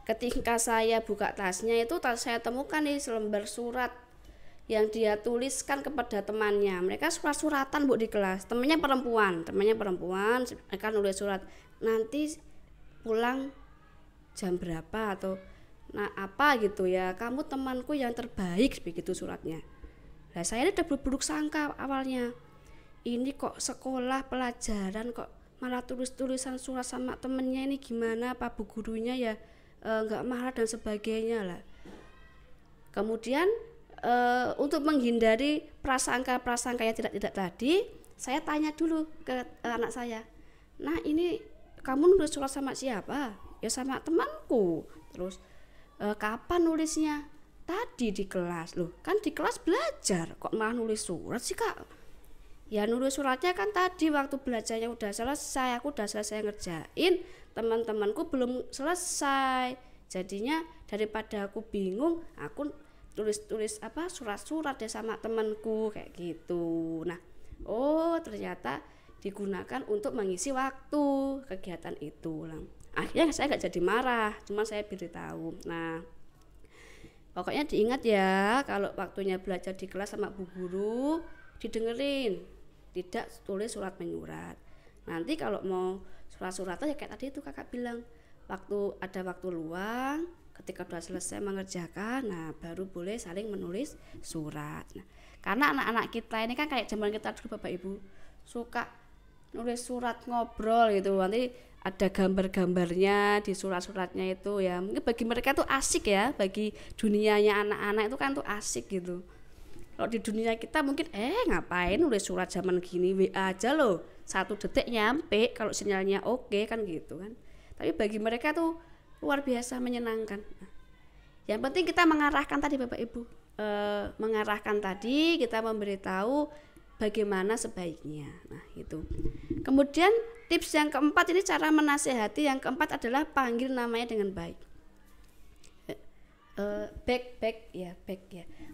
ketika saya buka tasnya itu saya temukan nih selembar surat yang dia tuliskan kepada temannya. Mereka surat-suratan Bu di kelas. Temannya perempuan, mereka nulis surat. Nanti pulang jam berapa atau nah apa gitu ya. Kamu temanku yang terbaik, begitu suratnya. Nah, saya ini udah berburuk sangka awalnya. Ini kok sekolah pelajaran kok malah tulis-tulisan surat sama temennya, ini gimana, apa bu gurunya ya nggak marah dan sebagainya lah. Kemudian untuk menghindari prasangka yang tidak tadi, saya tanya dulu ke anak saya. Nah, ini kamu nulis surat sama siapa? Ya sama temanku. Terus kapan nulisnya? Tadi di kelas. Loh, kan di kelas belajar, kok malah nulis surat sih Kak? Ya nulis suratnya kan tadi waktu belajarnya udah selesai, aku udah selesai ngerjain, teman-temanku belum selesai. Jadinya daripada aku bingung, aku tulis surat-surat ya sama temanku kayak gitu. Nah, ternyata digunakan untuk mengisi waktu kegiatan itu. Akhirnya saya nggak jadi marah, cuma saya beritahu. Nah, pokoknya diingat ya, kalau waktunya belajar di kelas sama bu guru didengerin, tidak tulis surat menyurat. Nanti kalau mau surat-suratan ya kayak tadi itu kakak bilang, ada waktu luang, ketika sudah selesai mengerjakan, nah baru boleh saling menulis surat. Nah, karena anak-anak kita ini kan kayak zaman kita dulu Bapak Ibu, suka nulis surat ngobrol gitu, nanti ada gambar-gambarnya di surat-suratnya itu ya. Mungkin bagi mereka tuh asik ya, bagi dunianya anak-anak itu kan tuh asik gitu. Kalau di dunia kita mungkin ngapain nulis surat zaman gini, WA aja loh, 1 detik nyampe kalau sinyalnya oke kan gitu kan. Tapi bagi mereka tuh luar biasa menyenangkan. Nah, yang penting kita mengarahkan tadi Bapak Ibu, kita memberitahu bagaimana sebaiknya. Nah itu. Kemudian tips yang keempat ini cara menasehati. Yang keempat adalah panggil namanya dengan baik. Baik ya.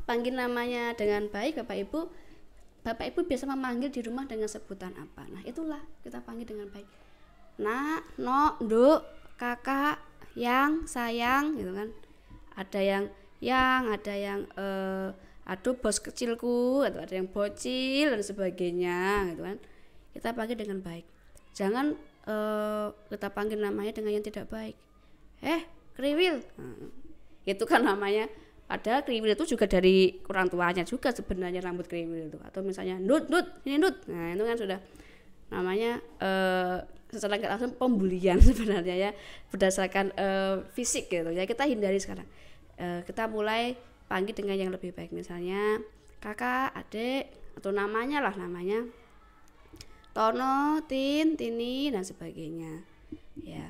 Panggil namanya dengan baik Bapak Ibu biasa memanggil di rumah dengan sebutan apa? Nah itulah kita panggil dengan baik. Nak, no, nduk, kakak, yang, sayang gitu kan. Ada yang ada yang aduh bos kecilku, atau ada yang bocil dan sebagainya gitu kan. Kita panggil dengan baik. Jangan kita panggil namanya dengan yang tidak baik. Kriwil. Itu kan namanya, padahal kriwil itu juga dari orang tuanya juga sebenarnya, rambut kriwil itu. Atau misalnya nut, ini nut. Nah, itu kan sudah namanya secara nggak langsung pembulian sebenarnya ya, berdasarkan fisik gitu ya. Kita hindari sekarang. Kita mulai panggil dengan yang lebih baik, misalnya kakak, adik, atau namanya Tono, Tin, Tini dan sebagainya ya.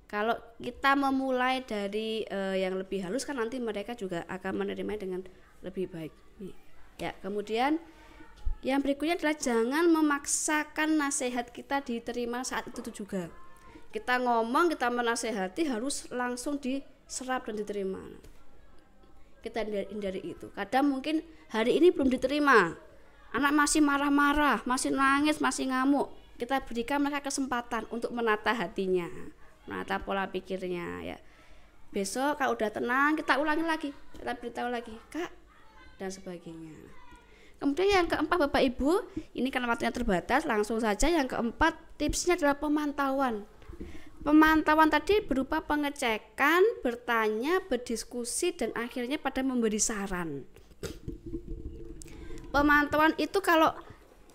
Kalau kita memulai dari yang lebih halus kan nanti mereka juga akan menerima dengan lebih baik ya. Kemudian yang berikutnya adalah jangan memaksakan nasihat kita diterima saat itu juga. Kita ngomong, kita menasehati harus langsung diserap dan diterima. Kita hindari itu. Kadang mungkin hari ini belum diterima, anak masih marah-marah, masih nangis, masih ngamuk. Kita berikan mereka kesempatan untuk menata hatinya, menata pola pikirnya ya. Besok kalau udah tenang kita ulangi lagi, kita beritahu lagi Kak dan sebagainya. Kemudian yang keempat Bapak Ibu, ini karena waktunya terbatas, langsung saja yang keempat tipsnya adalah pemantauan. Pemantauan tadi berupa pengecekan, bertanya, berdiskusi, dan akhirnya pada memberi saran. Pemantauan itu kalau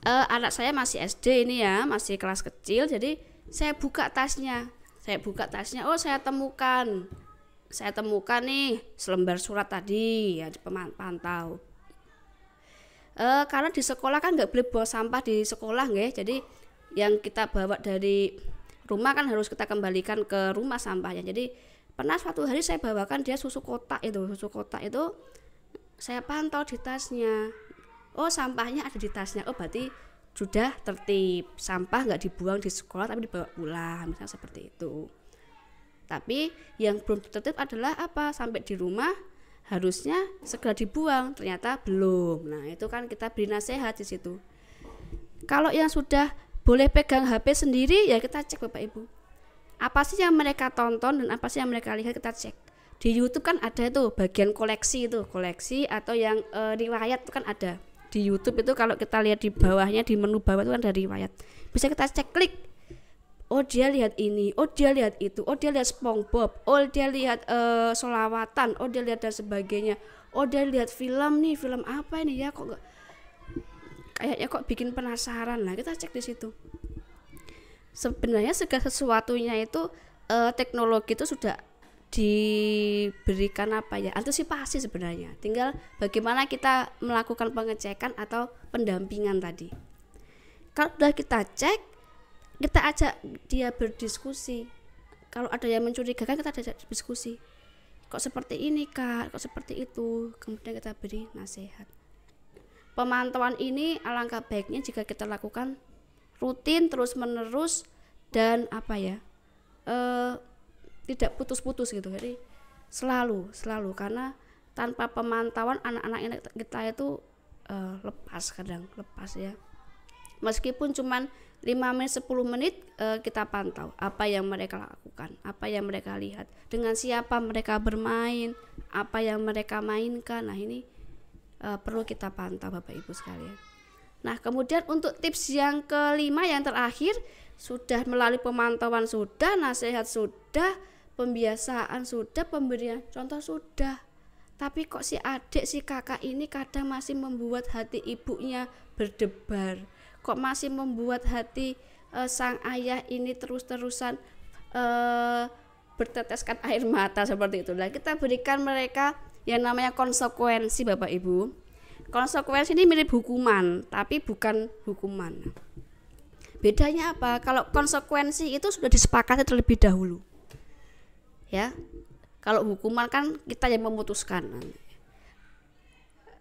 anak saya masih SD ini ya, masih kelas kecil, jadi saya buka tasnya, saya temukan nih selembar surat tadi ya, pantau. Karena di sekolah kan nggak boleh buang sampah di sekolah nggak, jadi yang kita bawa dari rumah kan harus kita kembalikan ke rumah sampahnya. Jadi pernah suatu hari saya bawakan dia susu kotak itu saya pantau di tasnya, sampahnya ada di tasnya, berarti sudah tertib, sampah nggak dibuang di sekolah tapi dibawa pulang, misalnya seperti itu. Tapi yang belum tertib adalah sampai di rumah harusnya segera dibuang, ternyata belum. Nah itu kan kita beri nasihat di situ. Kalau yang sudah boleh pegang HP sendiri ya kita cek Bapak Ibu, apa sih yang mereka tonton dan apa sih yang mereka lihat, kita cek. Di YouTube kan ada itu bagian koleksi atau yang riwayat itu kan ada. Di YouTube itu kalau kita lihat di bawahnya, di menu bawah itu kan ada riwayat. Bisa kita cek, klik. Oh dia lihat ini, oh dia lihat itu, oh dia lihat SpongeBob, oh dia lihat solawatan, oh dia lihat dan sebagainya. Oh dia lihat film nih, film apa ini ya, kok enggak, kayaknya kok bikin penasaran lah, kita cek di situ. Sebenarnya segala sesuatunya itu teknologi itu sudah diberikan antisipasi sebenarnya, tinggal bagaimana kita melakukan pengecekan atau pendampingan tadi. Kalau sudah kita cek, kita ajak dia berdiskusi. Kalau ada yang mencurigakan, kita ajak diskusi, kok seperti ini Kak, kok seperti itu, kemudian kita beri nasihat. Pemantauan ini alangkah baiknya jika kita lakukan rutin, terus menerus, dan tidak putus-putus gitu. Jadi selalu karena tanpa pemantauan anak-anak kita itu lepas ya. Meskipun cuman 5 menit 10 menit kita pantau apa yang mereka lakukan, apa yang mereka lihat, dengan siapa mereka bermain, apa yang mereka mainkan. Nah ini perlu kita pantau Bapak Ibu sekalian. Nah kemudian untuk tips yang kelima, yang terakhir, sudah melalui pemantauan sudah, nasihat sudah, pembiasaan sudah, pemberian contoh sudah, tapi kok si adik, si kakak ini kadang masih membuat hati ibunya berdebar, kok masih membuat hati sang ayah ini terus-terusan berteteskan air mata seperti itu. Nah kita berikan mereka yang namanya konsekuensi Bapak Ibu. Konsekuensi ini mirip hukuman, tapi bukan hukuman. Bedanya apa? Kalau konsekuensi itu sudah disepakati terlebih dahulu. Ya, kalau hukuman kan kita yang memutuskan.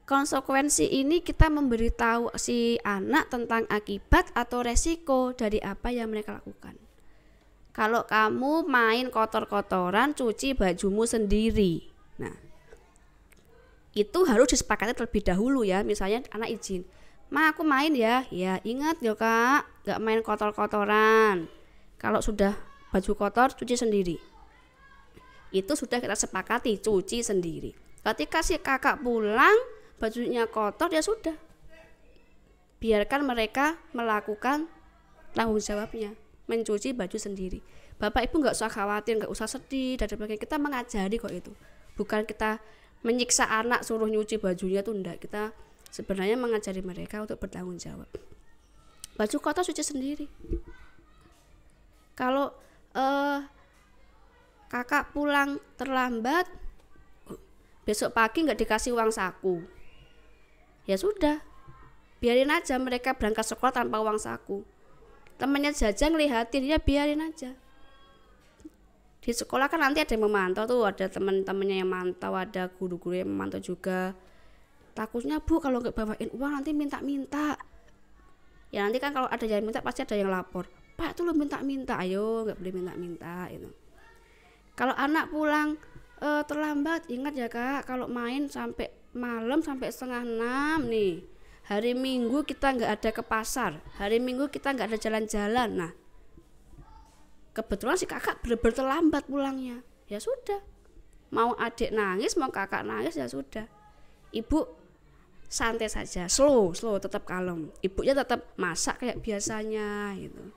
Konsekuensi ini kita memberitahu si anak tentang akibat atau resiko dari apa yang mereka lakukan. Kalau kamu main kotor-kotoran, cuci bajumu sendiri. Nah, itu harus disepakati terlebih dahulu ya. Misalnya anak izin, "Ma, aku main ya." Ya, ingat ya Kak, gak main kotor-kotoran. Kalau sudah baju kotor, cuci sendiri. Itu sudah kita sepakati, cuci sendiri. Ketika si kakak pulang bajunya kotor, ya sudah, biarkan mereka melakukan tanggung jawabnya, mencuci baju sendiri. Bapak Ibu nggak usah khawatir, nggak usah sedih dan sebagainya. Kita mengajari kok itu, bukan kita menyiksa anak suruh nyuci bajunya tuh enggak. Kita sebenarnya mengajari mereka untuk bertanggung jawab. Baju kotor cuci sendiri. Kalau kakak pulang terlambat, besok pagi nggak dikasih uang saku, ya sudah, biarin aja mereka berangkat sekolah tanpa uang saku. Temannya jajan ngelihatin, ya biarin aja. Di sekolah kan nanti ada yang memantau tuh, ada teman-temannya yang mantau, ada guru-guru yang memantau juga. Takutnya Bu kalau nggak bawain uang nanti minta-minta. Ya nanti kan kalau ada yang minta pasti ada yang lapor, Pak itu lo minta-minta, ayo nggak boleh minta-minta itu. Kalau anak pulang terlambat, ingat ya Kak, kalau main sampai malam sampai 5:30 nih, hari Minggu kita nggak ada ke pasar, hari Minggu kita nggak ada jalan-jalan. Nah kebetulan si kakak bener-bener terlambat pulangnya, ya sudah, mau adik nangis mau kakak nangis ya sudah, ibu santai saja, slow tetap kalem, ibunya tetap masak kayak biasanya gitu.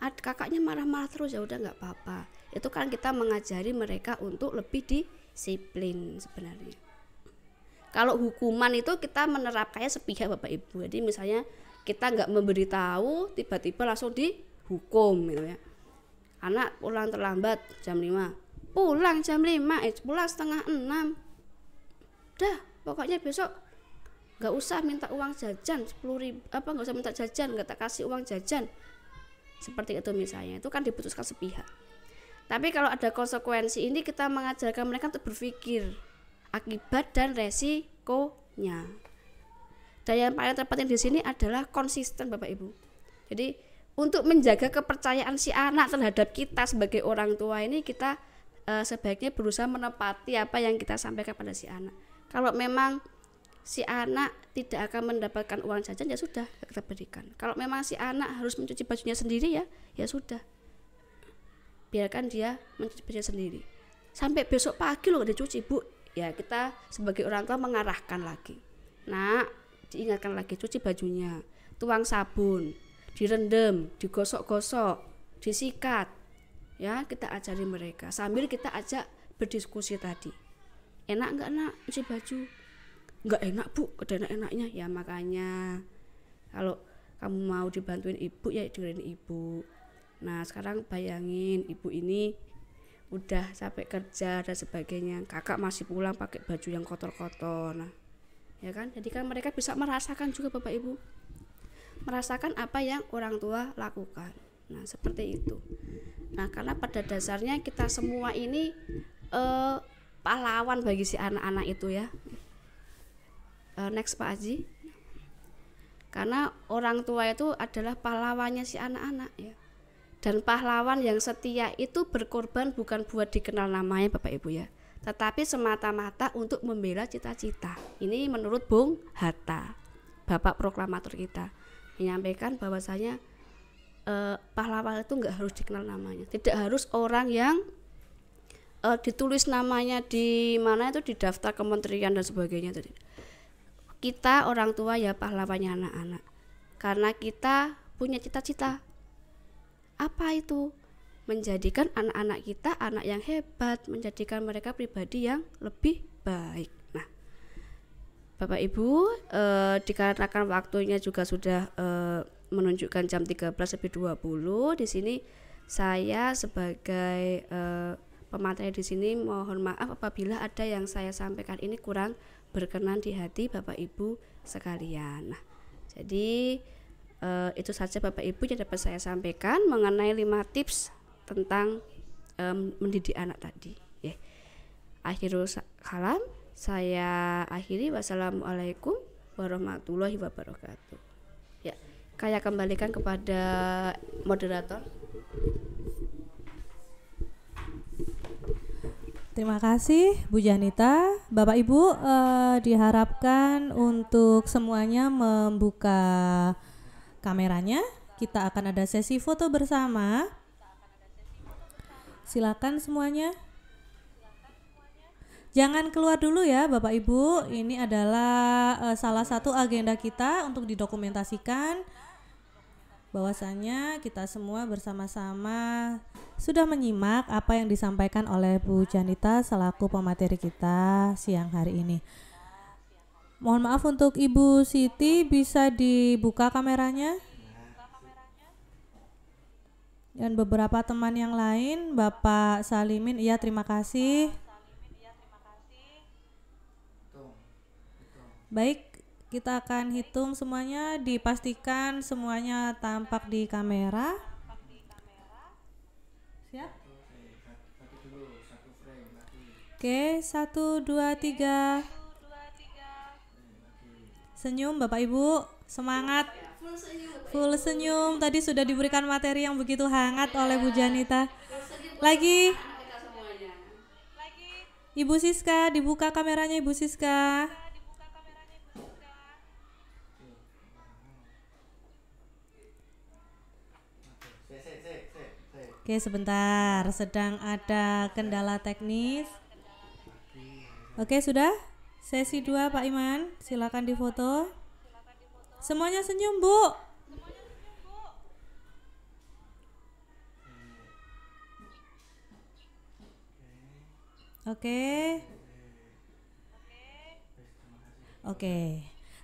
Kakaknya marah-marah terus, ya udah nggak apa-apa. Itu kan kita mengajari mereka untuk lebih disiplin sebenarnya. Kalau hukuman itu kita menerapkannya sepihak Bapak Ibu. Jadi misalnya kita nggak memberitahu, tiba-tiba langsung dihukum gitu ya. Anak pulang terlambat jam 5, pulang jam 5, pulang 5:30. Dah, pokoknya besok nggak usah minta uang jajan 10.000, nggak usah minta jajan, nggak tak kasih uang jajan. Seperti itu misalnya, itu kan diputuskan sepihak. Tapi kalau ada konsekuensi ini, kita mengajarkan mereka untuk berpikir akibat dan resikonya. Dan yang paling terpenting di sini adalah konsisten Bapak Ibu. Jadi untuk menjaga kepercayaan si anak terhadap kita sebagai orang tua ini, kita sebaiknya berusaha menepati apa yang kita sampaikan pada si anak. Kalau memang si anak tidak akan mendapatkan uang jajan, ya sudah kita berikan. Kalau memang si anak harus mencuci bajunya sendiri, ya sudah, biarkan dia mencuci bajunya sendiri. sampai besok pagi loh dicuci Bu. Ya kita sebagai orang tua mengarahkan lagi. Nah, diingatkan lagi cuci bajunya, tuang sabun, direndam, digosok-gosok, disikat. Ya, kita ajari mereka sambil kita ajak berdiskusi tadi. Enak enggak nak cuci baju? Enggak enak Bu, ada enak-enaknya. Ya makanya kalau kamu mau dibantuin ibu ya dengerin ibu. Nah, sekarang bayangin ibu ini udah capek kerja dan sebagainya, kakak masih pulang pakai baju yang kotor-kotor. Nah, ya kan, jadi kan mereka bisa merasakan juga Bapak Ibu, merasakan apa yang orang tua lakukan. Nah, seperti itu. Nah, karena pada dasarnya kita semua ini pahlawan bagi si anak-anak itu ya. Next Pak Haji. Karena orang tua itu adalah pahlawannya si anak-anak ya. Dan pahlawan yang setia itu berkorban bukan buat dikenal namanya Bapak Ibu ya, tetapi semata-mata untuk membela cita-cita. Ini menurut Bung Hatta, Bapak proklamator kita, menyampaikan bahwasanya pahlawan itu nggak harus dikenal namanya, tidak harus orang yang ditulis namanya di mana itu di daftar kementerian dan sebagainya. Kita orang tua ya pahlawannya anak-anak, karena kita punya cita-cita. Apa itu? Menjadikan anak-anak kita anak yang hebat, menjadikan mereka pribadi yang lebih baik. Nah, Bapak Ibu, dikarenakan waktunya juga sudah menunjukkan jam 13.20, di sini saya sebagai pemateri di sini mohon maaf apabila ada yang saya sampaikan ini kurang berkenan di hati Bapak Ibu sekalian. Nah, jadi itu saja Bapak Ibu yang dapat saya sampaikan mengenai 5 tips tentang mendidik anak tadi. Akhirul kalam, saya akhiri. Wassalamualaikum warahmatullahi wabarakatuh. Ya, saya kembalikan kepada moderator. Terima kasih Bu Janita. Bapak Ibu, diharapkan untuk semuanya membuka kameranya. Kita akan ada sesi foto bersama. Silakan semuanya. Jangan keluar dulu ya Bapak Ibu. Ini adalah salah satu agenda kita untuk didokumentasikan bahwasannya kita semua bersama-sama sudah menyimak apa yang disampaikan oleh Bu Janita selaku pemateri kita siang hari ini. Mohon maaf untuk Ibu Siti, bisa dibuka kameranya. Dan beberapa teman yang lain, Bapak Salimin, iya terima kasih. Baik, kita akan hitung semuanya, dipastikan semuanya tampak di kamera. Siap? Oke, 1, 2, 3. Senyum Bapak Ibu, semangat. Full senyum. Tadi sudah diberikan materi yang begitu hangat oleh Bu Janita. Lagi. Ibu Siska, dibuka kameranya Ibu Siska. Oke, sebentar, sedang ada kendala teknis. Oke, sudah? Sesi 2 Pak Iman, silakan difoto. Semuanya senyum Bu. Oke.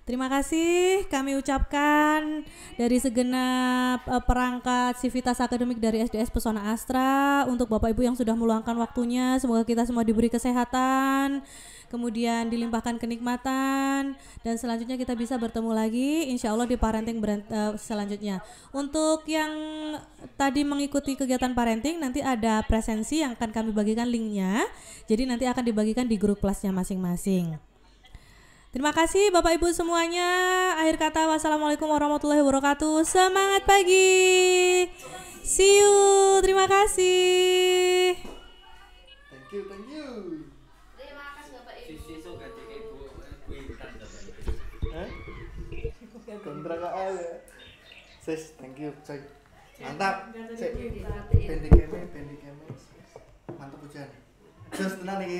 Terima kasih kami ucapkan dari segenap perangkat Sivitas Akademik dari SDS Pesona Astra untuk Bapak Ibu yang sudah meluangkan waktunya. Semoga kita semua diberi kesehatan, kemudian dilimpahkan kenikmatan, dan selanjutnya kita bisa bertemu lagi insya Allah di parenting selanjutnya. Untuk yang tadi mengikuti kegiatan parenting, nanti ada presensi yang akan kami bagikan linknya, jadi nanti akan dibagikan di grup kelasnya masing-masing. Terima kasih Bapak Ibu semuanya. Akhir kata, wassalamualaikum warahmatullahi wabarakatuh. Semangat pagi. See you. Terima kasih. Thank you. Terima kasih Bapak Ibu. Sisi gaji ibu kuitan Kontrak aja. Sis, thank you, coy. Mantap. Cek. Pendek keme. Mantap hujan. Terus tenan iki.